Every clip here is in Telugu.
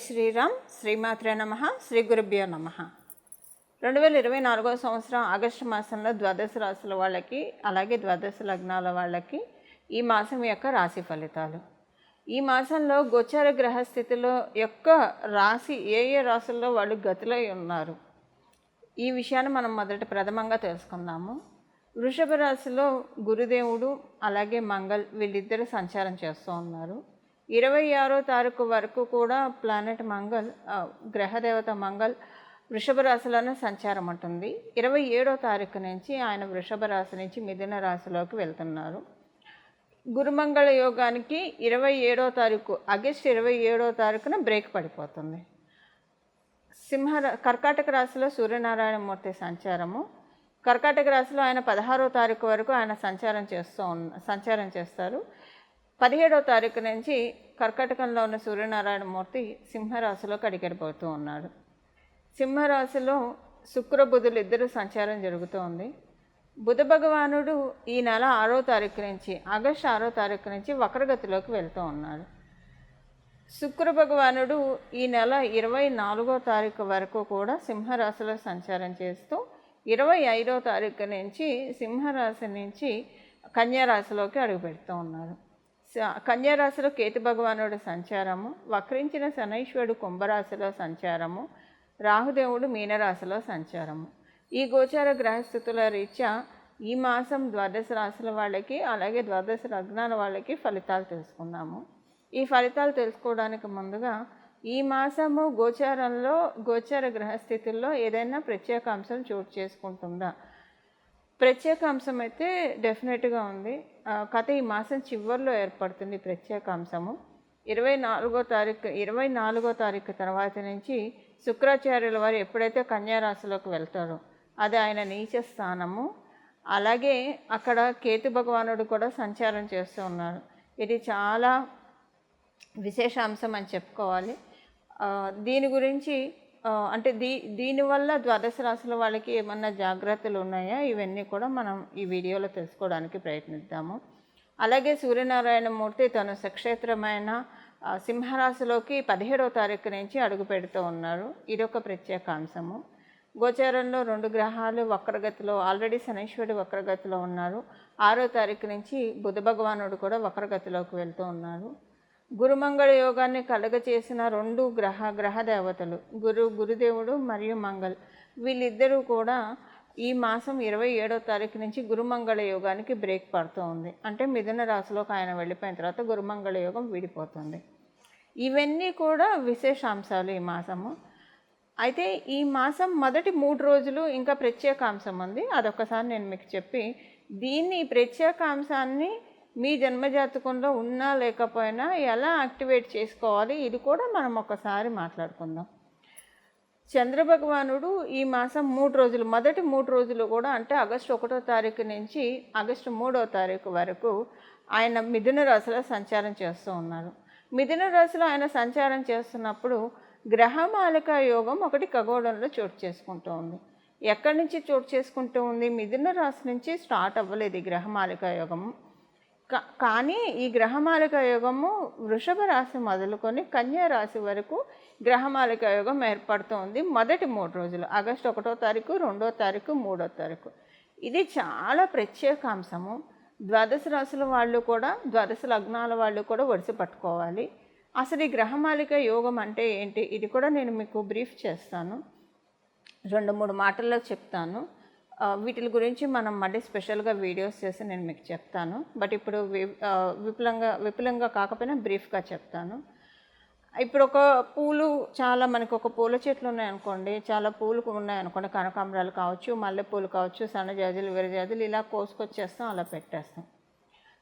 శ్రీరామ్. శ్రీమాత్రే నమః. శ్రీ గురుభ్యో నమః. 2024 సంవత్సరం ఆగస్టు మాసంలో ద్వాదశ రాశుల వాళ్ళకి, అలాగే ద్వాదశ లగ్నాల వాళ్ళకి ఈ మాసం యొక్క రాశి ఫలితాలు. ఈ మాసంలో గోచార గ్రహస్థితిలో యొక్క రాశి ఏ రాశుల్లో వాళ్ళు గతులై ఉన్నారు, ఈ విషయాన్ని మనం ప్రథమంగా తెలుసుకుందాము. వృషభ రాశిలో గురుదేవుడు అలాగే మంగళ్ వీళ్ళిద్దరూ సంచారం చేస్తూ ఉన్నారు. 26వ తారీఖు వరకు కూడా ప్లానెట్ మంగళ్, గ్రహదేవత మంగళ్ వృషభ రాశిలోనే సంచారం ఉంటుంది. 27వ తారీఖు నుంచి ఆయన వృషభ రాశి నుంచి మిథున రాశిలోకి వెళ్తున్నారు. గురుమంగళ యోగానికి 27వ తారీఖు ఆగస్టు 27వ తారీఖున బ్రేక్ పడిపోతుంది. కర్కాటక రాశిలో సూర్యనారాయణమూర్తి సంచారము. కర్కాటక రాశిలో ఆయన 16వ తారీఖు వరకు ఆయన సంచారం చేస్తారు. 17వ తారీఖు నుంచి కర్కాటకంలో ఉన్న సూర్యనారాయణమూర్తి సింహరాశిలోకి అడిగడిపోతూ ఉన్నాడు. సింహరాశిలో శుక్ర బుధులు ఇద్దరు సంచారం జరుగుతోంది. బుధ భగవానుడు ఈ నెల 6వ తారీఖు నుంచి ఆగస్టు 6వ తారీఖు నుంచి వక్రగతిలోకి వెళ్తూ ఉన్నాడు. శుక్ర భగవానుడు ఈ నెల 24వ తారీఖు వరకు కూడా సింహరాశిలో సంచారం చేస్తూ 25వ తారీఖు నుంచి సింహరాశి నుంచి కన్యారాశిలోకి అడుగుపెడుతూ ఉన్నారు. కన్యారాశిలో కేతు భగవానుడు సంచారము, వక్రించిన శనైశ్వరుడు కుంభరాశిలో సంచారము, రాహుదేవుడు మీనరాశిలో సంచారము. ఈ గోచార గ్రహస్థితుల రీత్యా ఈ మాసం ద్వాదశ రాశుల వాళ్ళకి అలాగే ద్వాదశ లగ్నాల వాళ్ళకి ఫలితాలు తెలుసుకుందాము. ఈ ఫలితాలు తెలుసుకోవడానికి ముందుగా ఈ మాసము గోచార గ్రహస్థితుల్లో ఏదైనా ప్రత్యేక అంశం చోటు చేసుకుంటుందా? ప్రత్యేక అంశం అయితే డెఫినెట్గా ఉంది. కథ ఈ మాసం చివరిలో ఏర్పడుతుంది ప్రత్యేక అంశము. 24వ తారీఖు తర్వాత నుంచి శుక్రాచార్యుల వారు ఎప్పుడైతే కన్యారాశిలోకి వెళ్తారో అది ఆయన నీచ స్థానము. అలాగే అక్కడ కేతు భగవానుడు కూడా సంచారం చేస్తూ ఉన్నారు. ఇది చాలా విశేష అంశం అని చెప్పుకోవాలి. దీని గురించి అంటే దీనివల్ల ద్వాదశ రాశుల వాళ్ళకి ఏమన్నా జాగ్రత్తలు ఉన్నాయా, ఇవన్నీ కూడా మనం ఈ వీడియోలో తెలుసుకోవడానికి ప్రయత్నిద్దాము. అలాగే సూర్యనారాయణమూర్తి తన సక్షేత్రమైన సింహరాశిలోకి 17వ తారీఖు నుంచి అడుగు పెడుతూ ఉన్నారు. ఇదొక ప్రత్యేక అంశము. గోచారంలో 2 గ్రహాలు వక్రగతిలో, ఆల్రెడీ శనైశ్వరుడు వక్రగతిలో ఉన్నారు. 6వ తారీఖు నుంచి బుధ భగవానుడు కూడా వక్రగతిలోకి వెళ్తూ ఉన్నారు. గురుమంగళ యోగాన్ని కలగచేసిన 2 గ్రహ దేవతలు గురుదేవుడు మరియు మంగళ్ వీళ్ళిద్దరూ కూడా ఈ మాసం 27వ తారీఖు నుంచి గురుమంగళ యోగానికి బ్రేక్ పడుతూ ఉంది. అంటే మిథున రాశిలోకి ఆయన వెళ్ళిపోయిన తర్వాత గురుమంగళ యోగం విడిపోతుంది. ఇవన్నీ కూడా విశేషాంశాలు ఈ మాసము. అయితే ఈ మాసం మొదటి 3 రోజులు ఇంకా ప్రత్యేకాంశం ఉంది. అదొకసారి నేను మీకు చెప్పి ఈ ప్రత్యేకాంశాన్ని మీ జన్మజాతకంలో ఉన్నా లేకపోయినా ఎలా యాక్టివేట్ చేసుకోవాలి ఇది కూడా మనం ఒకసారి మాట్లాడుకుందాం. చంద్రభగవానుడు ఈ మాసం 3 రోజులు, మొదటి 3 రోజులు కూడా అంటే ఆగస్టు 1వ తారీఖు నుంచి ఆగస్టు 3వ తారీఖు వరకు ఆయన మిథున రాశిలో సంచారం చేస్తూ ఉన్నారు. మిథున రాశిలో ఆయన సంచారం చేస్తున్నప్పుడు గ్రహమాలిక యోగం ఒకటి ఖగోళంలో చోటు చేసుకుంటూ ఉంది. ఎక్కడి నుంచి చోటు చేసుకుంటూ ఉంది? మిథున రాశి నుంచి స్టార్ట్ అవ్వలేదు ఈ గ్రహమాలిక యోగము. కానీ ఈ గ్రహమాలిక యోగము వృషభ రాశి మొదలుకొని కన్యా రాశి వరకు గ్రహమాలిక యోగం ఏర్పడుతోంది. మొదటి 3 రోజులు ఆగస్టు 1వ తారీఖు, 2వ తారీఖు, 3వ తారీఖు. ఇది చాలా ప్రత్యేకాంశము. ద్వాదశ రాశుల వాళ్ళు కూడా, ద్వాదశ లగ్నాల వాళ్ళు కూడా ఒడిసి పట్టుకోవాలి. అసలు ఈ గ్రహమాలిక యోగం అంటే ఏంటి, ఇది కూడా నేను మీకు బ్రీఫ్ చేస్తాను, 2-3 మాటల్లో చెప్తాను. వీటి గురించి మనం మళ్ళీ స్పెషల్గా వీడియోస్ చేసి నేను మీకు చెప్తాను. బట్ ఇప్పుడు విపులంగా కాకపోయినా బ్రీఫ్గా చెప్తాను. ఇప్పుడు మనకు ఒక పూల చెట్లు ఉన్నాయనుకోండి, చాలా పూలు ఉన్నాయనుకోండి, కనకాంబరాలు కావచ్చు, మల్లెపూలు కావచ్చు, సన్నజాజులు, విరజాజులు ఇలా కోసుకొచ్చేస్తాం, అలా పెట్టేస్తాం.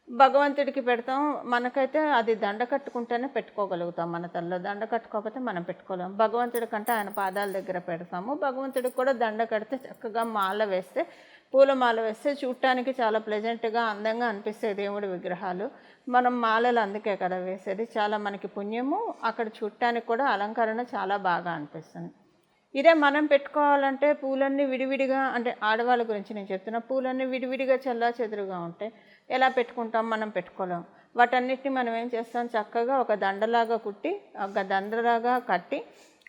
భగవంతుడికి పెడతాం. మనకైతే అది దండ కట్టుకుంటేనే పెట్టుకోగలుగుతాం. మన తలలో దండ కట్టుకోకపోతే మనం పెట్టుకోలేము. భగవంతుడి కంటే ఆయన పాదాల దగ్గర పెడతాము. భగవంతుడికి కూడా దండ కడితే చక్కగా పూల మాల వేస్తే చూడటానికి చాలా ప్లెజెంట్గా, అందంగా అనిపిస్తాయి దేవుడి విగ్రహాలు. మనం మాలలు అందుకే కదా వేసేది, చాలా మనకి పుణ్యము. అక్కడ చూడటానికి కూడా అలంకరణ చాలా బాగా అనిపిస్తుంది. ఇదే మనం పెట్టుకోవాలంటే పూలన్నీ విడివిడిగా, అంటే ఆడవాళ్ళ గురించి నేను చెప్తున్నా, పూలన్నీ విడివిడిగా చల్లా చెదురుగా ఉంటాయి. ఎలా పెట్టుకుంటాం? మనం పెట్టుకోలేం. వాటన్నిటిని మనం ఏం చేస్తాం, చక్కగా ఒక దండలాగా కుట్టి, ఒక దండలాగా కట్టి,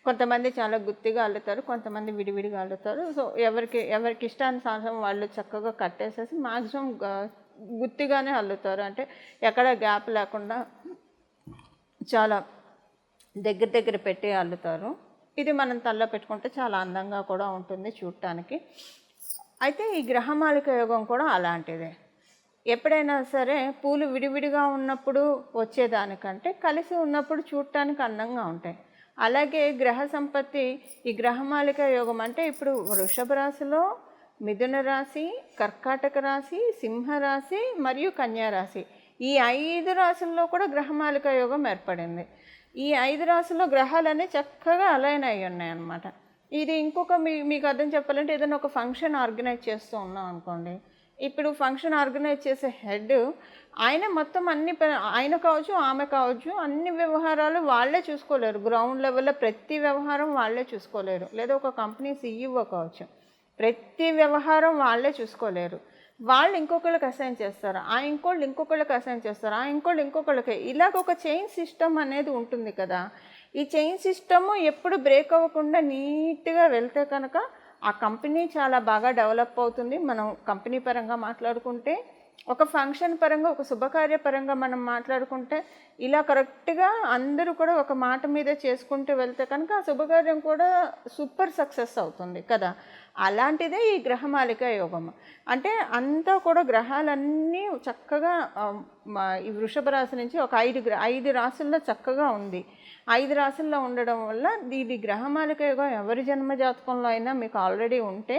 కొంతమంది చాలా గుత్తిగా అల్లుతారు, కొంతమంది విడివిడిగా అల్లుతారు. సో ఎవరికి ఇష్టానుసారం వాళ్ళు చక్కగా కట్టేసేసి మ్యాక్సిమం గుత్తిగానే అల్లుతారు. అంటే ఎక్కడ గ్యాప్ లేకుండా చాలా దగ్గర పెట్టి అల్లుతారు. ఇది మనం తలలో పెట్టుకుంటే చాలా అందంగా కూడా ఉంటుంది చూడటానికి. అయితే ఈ గ్రహమాలిక యోగం కూడా అలాంటిదే. ఎప్పుడైనా సరే పూలు విడివిడిగా ఉన్నప్పుడు వచ్చేదానికంటే కలిసి ఉన్నప్పుడు చూడటానికి అందంగా ఉంటాయి. అలాగే గ్రహ సంపత్తి, ఈ గ్రహమాలిక యోగం అంటే ఇప్పుడు వృషభ రాశిలో, మిథున రాశి, కర్కాటక రాశి, సింహరాశి మరియు కన్యా రాశి, ఈ 5 రాశుల్లో కూడా గ్రహమాలిక యోగం ఏర్పడింది. ఈ 5 రాశుల్లో గ్రహాలన్నీ చక్కగా అలైన్ అయ్యి ఉన్నాయన్నమాట. ఇది ఇంకొక మీకు అర్థం చెప్పాలంటే, ఏదైనా ఒక ఫంక్షన్ ఆర్గనైజ్ చేస్తూ ఉన్నాం అనుకోండి. ఇప్పుడు ఫంక్షన్ ఆర్గనైజ్ చేసే హెడ్ ఆయన మొత్తం ఆయన కావచ్చు, ఆమె కావచ్చు, అన్ని వ్యవహారాలు వాళ్ళే చూసుకోలేరు. గ్రౌండ్ లెవెల్లో ప్రతి వ్యవహారం వాళ్ళే చూసుకోలేరు. లేదా ఒక కంపెనీ CEO కావచ్చు, ప్రతి వ్యవహారం వాళ్ళే చూసుకోలేరు. వాళ్ళు ఇంకొకళ్ళకి అసైన్ చేస్తారు, ఆ ఇంకోళ్ళు ఇంకొకళ్ళకి అసైన్ చేస్తారు, ఆ ఇంకోళ్ళు ఇంకొకళ్ళకి. ఇలాగ ఒక చైన్ సిస్టమ్ అనేది ఉంటుంది కదా. ఈ చైన్ సిస్టము ఎప్పుడు బ్రేక్ అవ్వకుండా నీట్గా వెళ్తే కనుక ఆ కంపెనీ చాలా బాగా డెవలప్ అవుతుంది. మనం కంపెనీ పరంగా మాట్లాడుకుంటే, ఒక ఫంక్షన్ పరంగా, ఒక శుభకార్య పరంగా మనం మాట్లాడుకుంటే, ఇలా కరెక్ట్గా అందరూ కూడా ఒక మాట మీద చేసుకుంటూ వెళ్తే కనుక ఆ శుభకార్యం కూడా సూపర్ సక్సెస్ అవుతుంది కదా. అలాంటిదే ఈ గ్రహమాలిక యోగం. అంటే అంతా కూడా గ్రహాలన్నీ చక్కగా ఈ వృషభ రాశి నుంచి ఒక 5 రాశుల్లో చక్కగా ఉంది. 5 రాశుల్లో ఉండడం వల్ల ఇది గ్రహమాలిక యోగం ఎవరి జన్మ జాతకంలో అయినా మీకు ఆల్రెడీ ఉంటే,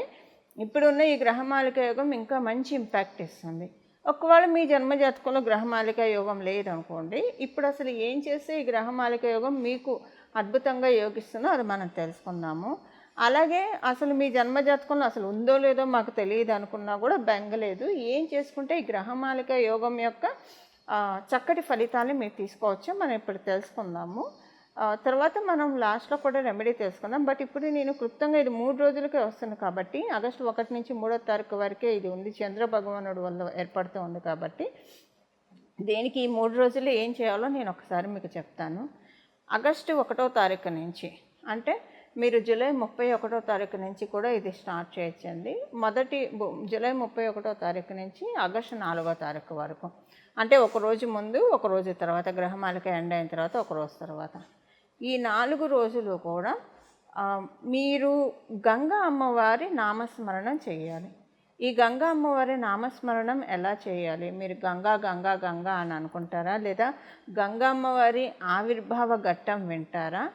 ఇప్పుడున్న ఈ గ్రహమాలిక యోగం ఇంకా మంచి ఇంపాక్ట్ ఇస్తుంది. ఒకవేళ మీ జన్మజాతకంలో గ్రహమాలిక యోగం లేదనుకోండి, ఇప్పుడు అసలు ఏం చేస్తే ఈ గ్రహమాలిక యోగం మీకు అద్భుతంగా యోగిస్తుందో అది మనం తెలుసుకుందాము. అలాగే అసలు మీ జన్మజాతకంలో అసలు ఉందో లేదో మాకు తెలియదు అనుకున్నా కూడా బెంగలేదు. ఏం చేసుకుంటే ఈ గ్రహమాలిక యోగం యొక్క చక్కటి ఫలితాన్ని మీరు తీసుకోవచ్చు, మనం ఇప్పుడు తెలుసుకుందాము. తర్వాత మనం లాస్ట్లో కూడా రెమెడీ తెలుసుకుందాం. బట్ ఇప్పుడు నేను క్లుప్తంగా ఇది 3 రోజులకే వస్తుంది కాబట్టి, ఆగస్టు 1 నుంచి 3వ తారీఖు వరకే ఇది ఉంది. చంద్ర భగవానుడు వల్ల ఏర్పడుతూ ఉంది కాబట్టి, దేనికి ఈ 3 రోజులు ఏం చేయాలో నేను ఒకసారి మీకు చెప్తాను. ఆగస్టు 1వ తారీఖు నుంచి, అంటే మీరు జూలై 31వ తారీఖు నుంచి కూడా ఇది స్టార్ట్ చేయొచ్చండి. జూలై 31వ తారీఖు నుంచి ఆగస్టు 4వ తారీఖు వరకు, అంటే ఒక రోజు ముందు, ఒక రోజు తర్వాత, గ్రహమాలిక ఎండ్ అయిన తర్వాత ఒక రోజు తర్వాత, ఈ 4 రోజులు కూడా మీరు గంగా అమ్మవారి నామస్మరణం చేయాలి. ఈ గంగా అమ్మవారి నామస్మరణం ఎలా చేయాలి? మీరు గంగా గంగా గంగా అని అనుకుంటారా? లేదా గంగా అమ్మవారి ఆవిర్భావ ఘట్టం వింటారా?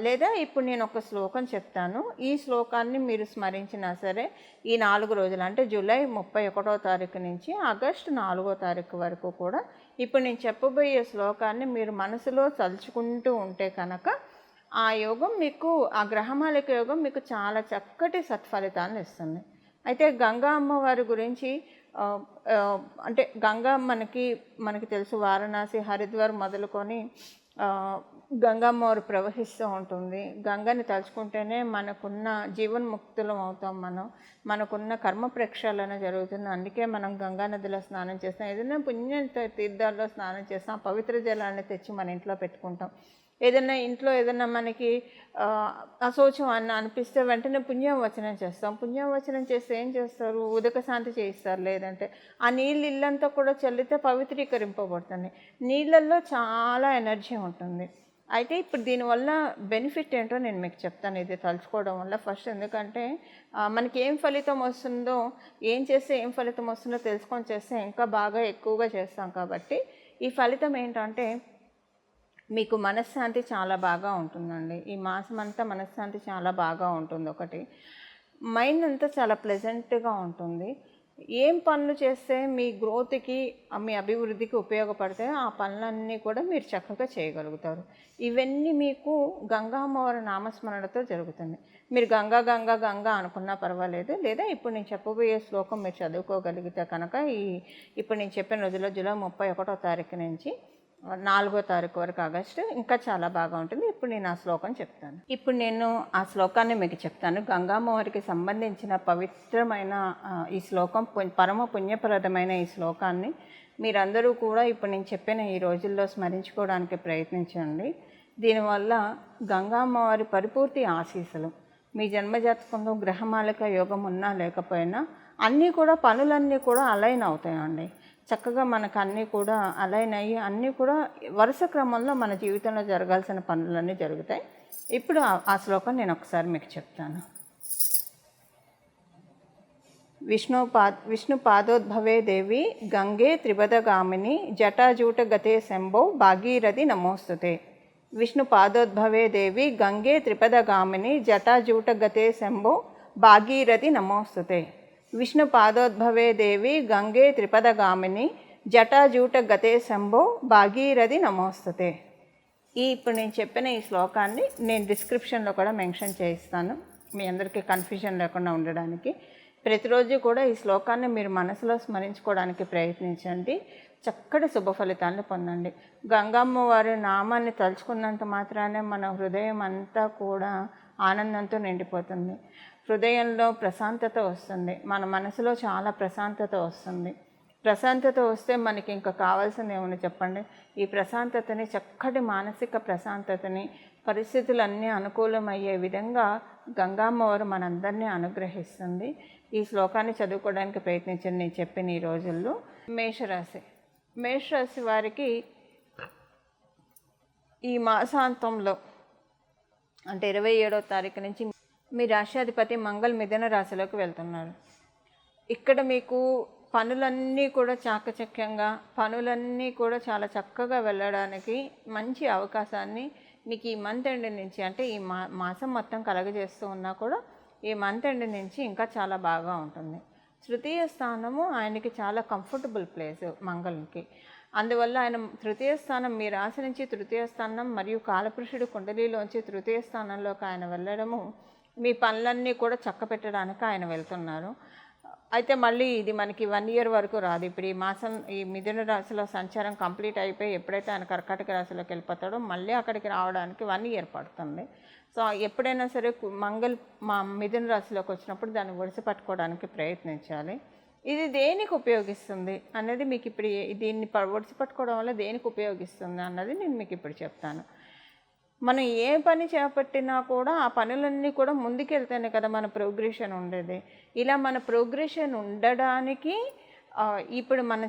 లేదా ఇప్పుడు నేను ఒక శ్లోకం చెప్తాను, ఈ శ్లోకాన్ని మీరు స్మరించినా సరే ఈ 4 రోజులు, అంటే జూలై 31వ తారీఖు నుంచి ఆగస్టు 4వ తారీఖు వరకు కూడా ఇప్పుడు నేను చెప్పబోయే శ్లోకాన్ని మీరు మనసులో తలుచుకుంటూ ఉంటే కనుక ఆ యోగం మీకు, ఆ గ్రహమాలిక యోగం మీకు చాలా చక్కటి సత్ఫలితాలను ఇస్తుంది. అయితే గంగా అమ్మవారి గురించి అంటే గంగా మనకి తెలుసు, వారణాసి, హరిద్వార్ మొదలుకొని గంగమ్మవారు ప్రవహిస్తూ ఉంటుంది. గంగని తలుచుకుంటేనే మనకున్న జీవన్ముక్తులం అవుతాం. మనకున్న కర్మ ప్రక్షాళన జరుగుతుంది. అందుకే మనం గంగా నదిలో స్నానం చేస్తాం. ఏదైనా పుణ్య తీర్థాల్లో స్నానం చేస్తాం, పవిత్ర జలాన్ని తెచ్చి మన ఇంట్లో పెట్టుకుంటాం. ఇంట్లో ఏదైనా మనకి అశౌచం అనిపిస్తే వెంటనే పుణ్యవచనం చేస్తాం. పుణ్యవచనం చేస్తే ఏం చేస్తారు? ఉదక శాంతి చేయిస్తారు. లేదంటే ఆ నీళ్ళు ఇల్లంతా కూడా చల్లితే పవిత్రీకరింపబడుతుంది. నీళ్ళల్లో చాలా ఎనర్జీ ఉంటుంది. అయితే ఇప్పుడు దీనివల్ల బెనిఫిట్ ఏంటో నేను మీకు చెప్తాను, ఇది తలుచుకోవడం వల్ల. ఫస్ట్ ఎందుకంటే మనకి ఏం ఫలితం వస్తుందో, ఏం చేస్తే ఏం ఫలితం వస్తుందో తెలుసుకొని చేస్తే ఇంకా బాగా ఎక్కువగా చేస్తాం. కాబట్టి ఈ ఫలితం ఏంటంటే మీకు మనశ్శాంతి చాలా బాగా ఉంటుందండి. ఈ మాసం అంతా మనశ్శాంతి చాలా బాగా ఉంటుంది. ఒకటి, మైండ్ అంతా చాలా ప్లెజెంట్గా ఉంటుంది. ఏం పనులు చేస్తే మీ గ్రోత్కి, మీ అభివృద్ధికి ఉపయోగపడితే ఆ పనులన్నీ కూడా మీరు చక్కగా చేయగలుగుతారు. ఇవన్నీ మీకు గంగా అమ్మవారి నామస్మరణతో జరుగుతుంది. మీరు గంగా గంగా గంగా అనుకున్నా పర్వాలేదు. లేదా ఇప్పుడు నేను చెప్పబోయే శ్లోకం మీరు చదువుకోగలిగితే కనుక ఇప్పుడు నేను చెప్పిన రోజుల్లో జూలై 31వ తారీఖు నుంచి 4వ తారీఖు వరకు ఆగస్టు ఇంకా చాలా బాగా ఉంటుంది. ఇప్పుడు నేను ఆ శ్లోకం చెప్తాను. ఇప్పుడు నేను ఆ శ్లోకాన్ని మీకు చెప్తాను. గంగామ్మవారికి సంబంధించిన పవిత్రమైన ఈ శ్లోకం పరమ పుణ్యప్రదమైన ఈ శ్లోకాన్ని మీరందరూ కూడా ఇప్పుడు నేను చెప్పిన ఈ రోజుల్లో స్మరించుకోవడానికి ప్రయత్నించండి. దీనివల్ల గంగామ్మవారి పరిపూర్తి ఆశీస్సులు మీ జన్మజాతకంలో గ్రహమాలిక యోగం ఉన్నా లేకపోయినా అన్నీ కూడా పనులన్నీ కూడా అలైన్ అవుతాయండి. చక్కగా మనకు అన్నీ కూడా అలైన్ అయ్యి అన్నీ కూడా వరుస క్రమంలో మన జీవితంలో జరగాల్సిన పనులన్నీ జరుగుతాయి. ఇప్పుడు ఆ శ్లోకం నేను ఒకసారి మీకు చెప్తాను. విష్ణు పాదోద్భవే దేవి గంగే త్రిపదగామిని జటాజూట గతే శంభో భాగీరథి నమోస్తుతే. విష్ణు పాదోద్భవే దేవి గంగే త్రిపదగామిని జటాజూట గతే శంభో భాగీరథి నమోస్తుతే. విష్ణు పాదోద్భవే దేవి గంగే త్రిపదగామిని జటాజూట గతే శంభో భాగీరథి నమోస్తుతే. ఇప్పుడు నేను చెప్పిన ఈ శ్లోకాన్ని నేను డిస్క్రిప్షన్లో కూడా మెన్షన్ చేయిస్తాను, మీ అందరికీ కన్ఫ్యూజన్ లేకుండా ఉండడానికి. ప్రతిరోజు కూడా ఈ శ్లోకాన్ని మీరు మనసులో స్మరించుకోవడానికి ప్రయత్నించండి. చక్కటి శుభ ఫలితాలను పొందండి. గంగమ్మ వారి నామాన్ని తలుచుకున్నంత మాత్రానే మన హృదయం అంతా కూడా ఆనందంతో నిండిపోతుంది. హృదయంలో ప్రశాంతత వస్తుంది, మన మనసులో చాలా ప్రశాంతత వస్తుంది. ప్రశాంతత వస్తే మనకి ఇంకా కావాల్సింది ఏమని చెప్పండి? ఈ ప్రశాంతతని, చక్కటి మానసిక ప్రశాంతతని, పరిస్థితులన్నీ అనుకూలమయ్యే విధంగా గంగామ్మవారు మనందరినీ అనుగ్రహిస్తుంది. ఈ శ్లోకాన్ని చదువుకోవడానికి ప్రయత్నించండి నేను చెప్పిన ఈ రోజుల్లో. మేషరాశి వారికి ఈ మాసాంతంలో అంటే 27వ తారీఖు నుంచి మీ రాశ్యాధిపతి మంగళ మిథున రాశిలోకి వెళ్తున్నారు. ఇక్కడ మీకు పనులన్నీ కూడా చాకచక్యంగా, పనులన్నీ కూడా చాలా చక్కగా వెళ్ళడానికి మంచి అవకాశాన్ని మీకు ఈ మంత్ ఎండ్ నుంచి, అంటే ఈ మాసం మొత్తం కలగజేస్తూ ఉన్నా కూడా ఈ మంత్ ఎండ్ నుంచి ఇంకా చాలా బాగా ఉంటుంది. తృతీయ స్థానము ఆయనకి చాలా కంఫర్టబుల్ ప్లేస్ మంగళకి. అందువల్ల ఆయన తృతీయ స్థానం, మీ రాశి నుంచి తృతీయ స్థానం మరియు కాలపురుషుడు కుండలిలోంచి తృతీయ స్థానంలోకి ఆయన వెళ్ళడము మీ పనులన్నీ కూడా చక్కపెట్టడానికి ఆయన వెళ్తున్నారు. అయితే మళ్ళీ ఇది మనకి 1 year వరకు రాదు. ఇప్పుడు ఈ మాసం ఈ మిథున రాశిలో సంచారం కంప్లీట్ అయిపోయి ఎప్పుడైతే ఆయన కర్కాటక రాశిలోకి వెళ్ళిపోతాడో మళ్ళీ అక్కడికి రావడానికి 1 year పడుతుంది. సో ఎప్పుడైనా సరే మా మిథున రాశిలోకి వచ్చినప్పుడు దాన్ని ఒడిసి పట్టుకోవడానికి ప్రయత్నించాలి. ఇది దేనికి ఉపయోగిస్తుంది అన్నది మీకు ఇప్పుడు, దీన్ని ఒడిసి పట్టుకోవడం వల్ల దేనికి ఉపయోగిస్తుంది అన్నది నేను మీకు ఇప్పుడు చెప్తాను. మనం ఏ పని చేపట్టినా కూడా ఆ పనులన్నీ కూడా ముందుకెళ్తేనే కదా మన ప్రోగ్రెషన్ ఉండేది. ఇలా మన ప్రోగ్రెషన్ ఉండడానికి ఇప్పుడు మనం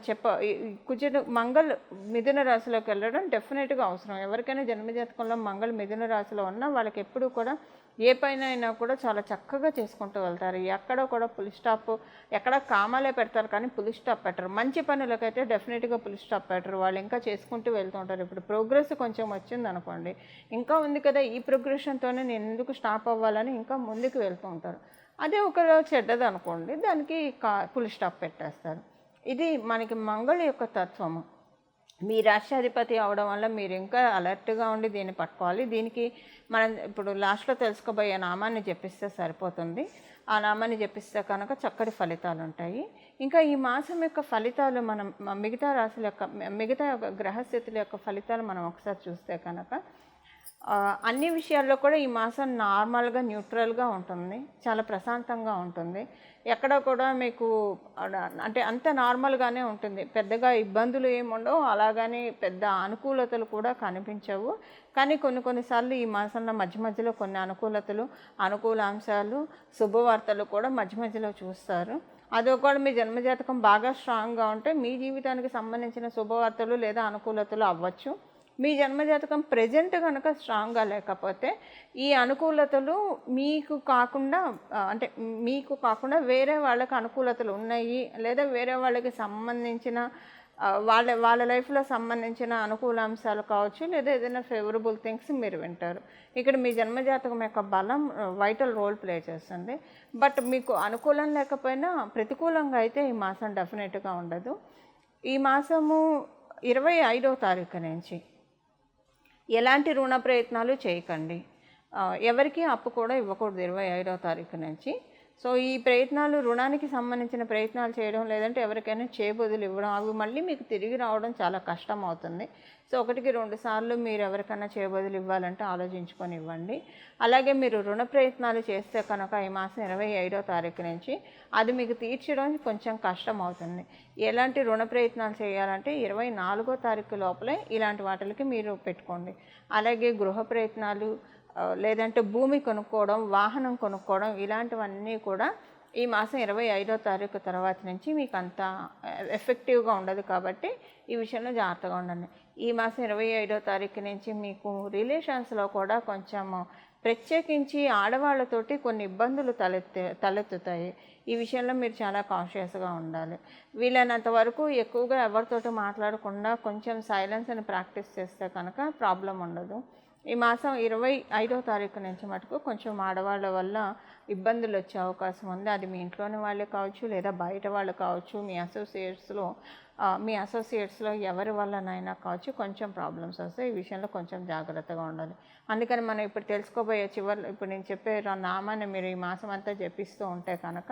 మంగళ మిథున రాశిలోకి వెళ్ళడం డెఫినెట్గా అవసరం. ఎవరికైనా జన్మజాతకంలో మంగళ మిథున రాశిలో ఉన్నా వాళ్ళకి ఎప్పుడూ కూడా ఏ పైన అయినా కూడా చాలా చక్కగా చేసుకుంటూ వెళ్తారు. ఎక్కడో కూడా పులి స్టాప్, ఎక్కడ కామాలే పెడతారు కానీ పులి స్టాప్ పెట్టరు. మంచి పనులకైతే డెఫినెట్గా పులి స్టాప్ పెట్టరు, వాళ్ళు ఇంకా చేసుకుంటూ వెళ్తూ ఉంటారు. ఇప్పుడు ప్రోగ్రెస్ కొంచెం వచ్చింది అనుకోండి, ఇంకా ఉంది కదా ఈ ప్రోగ్రెషన్తోనే నేను ఎందుకు స్టాప్ అవ్వాలని ఇంకా ముందుకు వెళ్తూ ఉంటారు. అదే ఒకవేళ చెడ్డది అనుకోండి, దానికి పులి స్టాప్ పెట్టేస్తారు. ఇది మనకి మంగళ యొక్క తత్వము. మీ రాష్ట్రాధిపతి అవడం వల్ల మీరు ఇంకా అలర్ట్గా ఉండి దీన్ని పట్టుకోవాలి. దీనికి మనం ఇప్పుడు లాస్ట్లో తెలుసుకోబోయే నామాన్ని జపిస్తే సరిపోతుంది. ఆ నామాన్ని జపిస్తే కనుక చక్కటి ఫలితాలు ఉంటాయి. ఇంకా ఈ మాసం యొక్క ఫలితాలు మనం మిగతా రాశుల యొక్క మిగతా గ్రహస్థితుల యొక్క ఫలితాలు మనం ఒకసారి చూస్తే కనుక అన్ని విషయాల్లో కూడా ఈ మాసం నార్మల్గా న్యూట్రల్గా ఉంటుంది, చాలా ప్రశాంతంగా ఉంటుంది. ఎక్కడ కూడా మీకు అంటే అంత నార్మల్గానే ఉంటుంది, పెద్దగా ఇబ్బందులు ఏముండవు, అలాగని పెద్ద అనుకూలతలు కూడా కనిపించవు. కానీ కొన్నిసార్లు ఈ మాసంలో మధ్యలో కొన్ని అనుకూల అంశాలు, శుభవార్తలు కూడా మధ్యలో చూస్తారు. అదొకటి మీ జన్మజాతకం బాగా స్ట్రాంగ్గా ఉంటే మీ జీవితానికి సంబంధించిన శుభవార్తలు లేదా అనుకూలతలు అవ్వచ్చు. మీ జన్మజాతకం ప్రెజెంట్ కనుక స్ట్రాంగ్గా లేకపోతే ఈ అనుకూలతలు మీకు కాకుండా వేరే వాళ్ళకి అనుకూలతలు ఉన్నాయి, లేదా వేరే వాళ్ళకి సంబంధించిన వాళ్ళ లైఫ్లో సంబంధించిన అనుకూల అంశాలు కావచ్చు, లేదా ఏదైనా ఫేవరబుల్ థింగ్స్ మీరు వింటారు. ఇక్కడ మీ జన్మజాతకం యొక్క బలం వైటల్ రోల్ ప్లే చేస్తుంది. బట్ మీకు అనుకూలం లేకపోయినా ప్రతికూలంగా అయితే ఈ మాసం డెఫినెట్గా ఉండదు. ఈ మాసము 25వ తారీఖు నుంచి ఎలాంటి రుణ ప్రయత్నాలు చేయకండి, ఎవరికి అప్పు కూడా ఇవ్వకూడదు. 25వ తారీఖు నుంచి సో ఈ ప్రయత్నాలు రుణానికి సంబంధించిన ప్రయత్నాలు చేయడం, లేదంటే ఎవరికైనా చేబదులు ఇవ్వడం, అవి మళ్ళీ మీకు తిరిగి రావడం చాలా కష్టం అవుతుంది. సో 1-2 సార్లు మీరు ఎవరికైనా చేబదులు ఇవ్వాలంటే ఆలోచించుకొని ఇవ్వండి. అలాగే మీరు రుణ ప్రయత్నాలు చేస్తే కనుక ఈ మాసం 25వ తారీఖు నుంచి అది మీకు తీర్చడం కొంచెం కష్టం అవుతుంది. ఎలాంటి రుణ ప్రయత్నాలు చేయాలంటే 24వ తారీఖు లోపలే ఇలాంటి వాటికి మీరు పెట్టుకోండి. అలాగే గృహ ప్రయత్నాలు, లేదంటే భూమి కొనుక్కోవడం, వాహనం కొనుక్కోవడం, ఇలాంటివన్నీ కూడా ఈ మాసం 25వ తారీఖు తర్వాత నుంచి మీకు అంత ఎఫెక్టివ్గా ఉండదు. కాబట్టి ఈ విషయంలో జాగ్రత్తగా ఉండండి. ఈ మాసం 25వ తారీఖు నుంచి మీకు రిలేషన్స్లో కూడా కొంచెము ప్రత్యేకించి ఆడవాళ్ళతోటి కొన్ని ఇబ్బందులు తలెత్తుతాయి. ఈ విషయంలో మీరు చాలా కాన్షియస్గా ఉండాలి. వీలైనంత వరకు ఎక్కువగా ఎవరితోటి మాట్లాడకుండా కొంచెం సైలెన్స్ని ప్రాక్టీస్ చేస్తే కనుక ప్రాబ్లం ఉండదు. ఈ మాసం 25వ తారీఖు నుంచి మటుకు కొంచెం ఆడవాళ్ళ వల్ల ఇబ్బందులు వచ్చే అవకాశం ఉంది. అది మీ ఇంట్లోని వాళ్ళే కావచ్చు, లేదా బయట వాళ్ళు కావచ్చు, మీ అసోసియేట్స్లో ఎవరి వల్లనైనా కావచ్చు, కొంచెం ప్రాబ్లమ్స్ వస్తాయి. ఈ విషయంలో కొంచెం జాగ్రత్తగా ఉండాలి. అందుకని మనం ఇప్పుడు తెలుసుకోబోయే ఇప్పుడు నేను చెప్పే నామాన్ని మీరు ఈ మాసం అంతా జపిస్తూ ఉంటే కనుక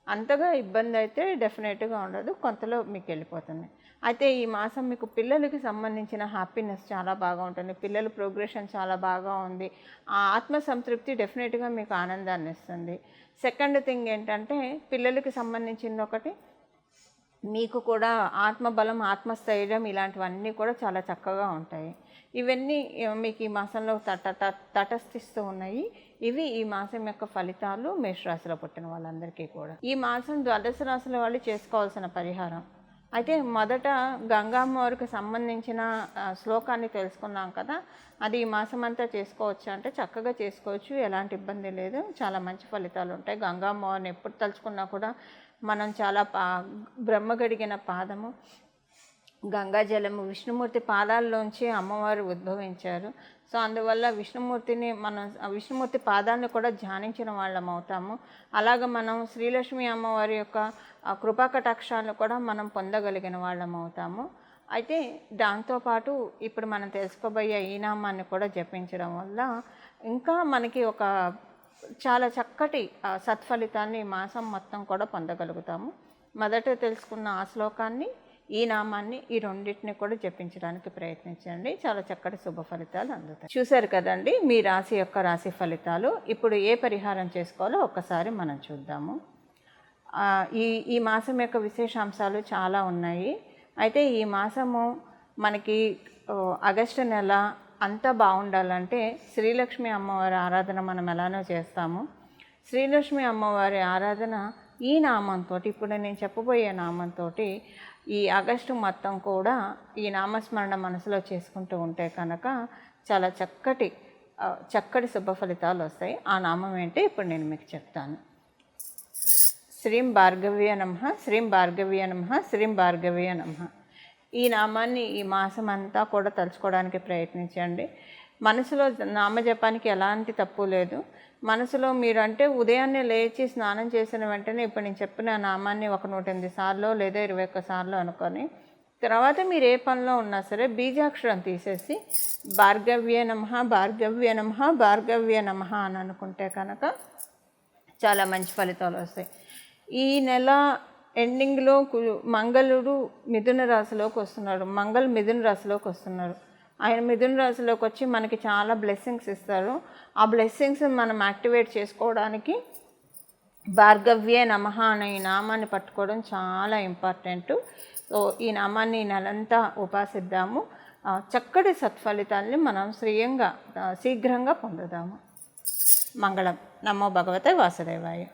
అంతగా ఇబ్బంది అయితే డెఫినెట్గా ఉండదు, కొంతలో మీకు వెళ్ళిపోతుంది. అయితే ఈ మాసం మీకు పిల్లలకి సంబంధించిన హ్యాపీనెస్ చాలా బాగా ఉంటుంది. పిల్లల ప్రోగ్రెషన్ చాలా బాగా ఉంది. ఆ ఆత్మసంతృప్తి డెఫినెట్గా మీకు ఆనందాన్ని ఇస్తుంది. సెకండ్ థింగ్ ఏంటంటే పిల్లలకి సంబంధించింది ఒకటి, మీకు కూడా ఆత్మబలం, ఆత్మస్థైర్యం, ఇలాంటివన్నీ కూడా చాలా చక్కగా ఉంటాయి. ఇవన్నీ మీకు ఈ మాసంలో తటస్థిస్తూ ఉన్నాయి. ఇవి ఈ మాసం యొక్క ఫలితాలు మేషరాశిలో పుట్టిన వాళ్ళందరికీ కూడా. ఈ మాసం ద్వాదశ రాశుల వాళ్ళు చేసుకోవాల్సిన పరిహారం అయితే మొదట గంగామ్మవారికి సంబంధించిన శ్లోకాన్ని తెలుసుకున్నాం కదా, అది ఈ మాసం అంతా చేసుకోవచ్చు అంటే చక్కగా చేసుకోవచ్చు, ఎలాంటి ఇబ్బంది లేదు, చాలా మంచి ఫలితాలు ఉంటాయి. గంగామ్మవారిని ఎప్పుడు తలుచుకున్నా కూడా మనం చాలా బ్రహ్మగడిగిన పాదము, గంగాజలము, విష్ణుమూర్తి పాదాల్లోంచి అమ్మవారు ఉద్భవించారు. సో అందువల్ల విష్ణుమూర్తి పాదాన్ని కూడా ధ్యానించిన వాళ్ళం అవుతాము. అలాగే మనం శ్రీలక్ష్మి అమ్మవారి యొక్క కృపాకటాక్షాలను కూడా మనం పొందగలిగిన వాళ్ళం అవుతాము. అయితే దాంతోపాటు ఇప్పుడు మనం తెలుసుకోబోయే ఈ నామాన్ని కూడా జపించడం వల్ల ఇంకా మనకి ఒక చాలా చక్కటి సత్ఫలితాన్ని ఈ మాసం మొత్తం కూడా పొందగలుగుతాము. మొదట తెలుసుకున్న ఆ శ్లోకాన్ని, ఈ నామాన్ని, ఈ రెండింటిని కూడా జపించడానికి ప్రయత్నించండి. చాలా చక్కటి శుభ ఫలితాలు అందుతాయి. చూశారు కదండి మీ రాశి ఫలితాలు. ఇప్పుడు ఏ పరిహారం చేసుకోవాలో ఒక్కసారి మనం చూద్దాము. ఈ మాసం యొక్క విశేషాంశాలు చాలా ఉన్నాయి. అయితే ఈ మాసము మనకి ఆగస్టు నెల అంతా బాగుండాలంటే శ్రీలక్ష్మి అమ్మవారి ఆరాధన మనం ఎలానో చేస్తాము. శ్రీలక్ష్మి అమ్మవారి ఆరాధన ఈ నామంతో, ఇప్పుడు నేను చెప్పబోయే నామంతో ఈ ఆగస్టు మొత్తం కూడా ఈ నామస్మరణ మనసులో చేసుకుంటూ ఉంటే కనుక చాలా చక్కటి శుభ ఫలితాలు వస్తాయి. ఆ నామం ఏంటి ఇప్పుడు నేను మీకు చెప్తాను. శ్రీం భార్గవ్య నమః, శ్రీం భార్గవ్య నమః, శ్రీం భార్గవ్య నమః. ఈ నామాన్ని ఈ మాసం అంతా కూడా తలుచుకోవడానికి ప్రయత్నించండి. మనసులో నామజపానికి ఎలాంటి తప్పు లేదు. మనసులో మీరు అంటే ఉదయాన్నే లేచి స్నానం చేసిన వెంటనే ఇప్పుడు నేను చెప్పిన నామాన్ని ఒక 108 సార్లు లేదా 21 సార్లు అనుకొని, తర్వాత మీరు ఏ పనిలో ఉన్నా సరే బీజాక్షరం తీసేసి భార్గవ్య నమః, భార్గవ్య నమః, భార్గవ్య నమః అని అనుకుంటే కనుక చాలా మంచి ఫలితాలు వస్తాయి. ఈ నెల ఎండింగ్లో మంగళుడు మిథున రాశిలోకి వస్తున్నాడు. మిథున రాశిలోకి వస్తున్నారు. ఆయన మిథున రాశిలోకి వచ్చి మనకి చాలా బ్లెస్సింగ్స్ ఇస్తారు. ఆ బ్లెస్సింగ్స్ మనం యాక్టివేట్ చేసుకోవడానికి భార్గవ్యే నమః అనే ఈ నామాన్ని పట్టుకోవడం చాలా ఇంపార్టెంట్. సో ఈ నామాన్ని ఈ నెలంతా ఉపాసిద్దాము. చక్కటి సత్ఫలితాల్ని మనం శీఘ్రంగా పొందుదాము. మంగళం. నమో భగవతే వాసుదేవాయ.